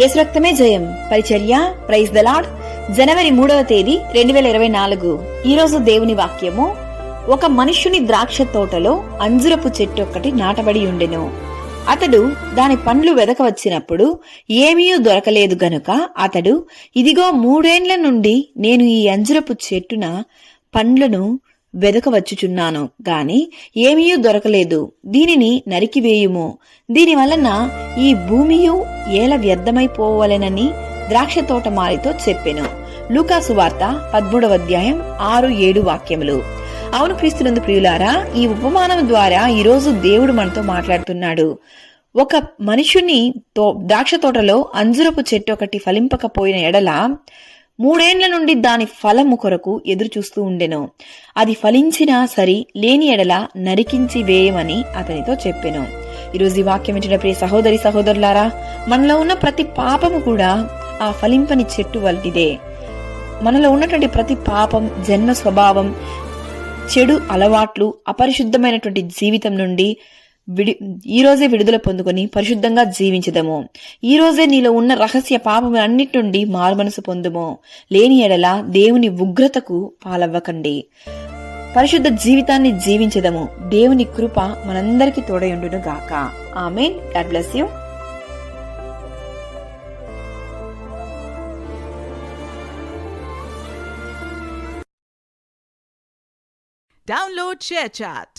యేసు రక్తమే జయం పరిచర్య. Praise the lord. జనవరి 3వ తేదీ 2024. ఈరోజు దేవుని వాక్యము. ఒక మనుష్యుని ద్రాక్ష తోటలో అంజురపు చెట్టు ఒకటి నాటబడి ఉండెను. అతడు దాని పండ్లు వెదక వచ్చినప్పుడు ఏమీ దొరకలేదు గనుక అతడు, ఇదిగో 3 ఏండ్ల నుండి నేను ఈ అంజురపు చెట్టున పండ్లను వెదకవచ్చుచున్నాను గాని ఏమీ దొరకలేదు, దీనిని నరికివేయుము, దీని వలన ఈ భూమియు ఏల వ్యర్థమైపోవలెనని ద్రాక్ష తోటమాలితో చెప్పెను. లూకాసు వార్త 13వ అధ్యాయం 6-7 వాక్యములు. అవును క్రీస్తునందు ప్రియులారా, ఈ ఉపమానం ద్వారా ఈరోజు దేవుడు మనతో మాట్లాడుతున్నాడు. ఒక మనుషుని ద్రాక్ష తోటలో అంజురపు చెట్టు ఒకటి ఫలింపకపోయిన ఎడల 3 ఏండ్ల నుండి దాని ఫలము కొరకు ఎదురు చూస్తూ ఉండెను. అది ఫలించినా సరి, లేని ఎడల నరికించి వేయమని అతనితో చెప్పెను. ఈరోజు ఈ వాక్యం వింటున్న ప్రియ సహోదరి సహోదరులారా, మనలో ఉన్న ప్రతి పాపము కూడా ఆ ఫలింపని చెట్టు వంటిదే. మనలో ఉన్నటువంటి ప్రతి పాపం, జన్మ స్వభావం, చెడు అలవాట్లు, అపరిశుద్ధమైనటువంటి జీవితం నుండి ఈ రోజే విడుదల పొందుకొని పరిశుద్ధంగా జీవించదము. ఈ రోజే నీలో ఉన్న రహస్య పాపములన్నిటి నుండి మారుమనసు పొందుము. లేని ఎడల దేవుని ఉగ్రతకు పాలవ్వకండి. పరిశుద్ధ జీవితాన్ని జీవించదము. దేవుని కృప మనందరికీ తోడయుండును గాక. Amen. God bless you. Download ShareChat.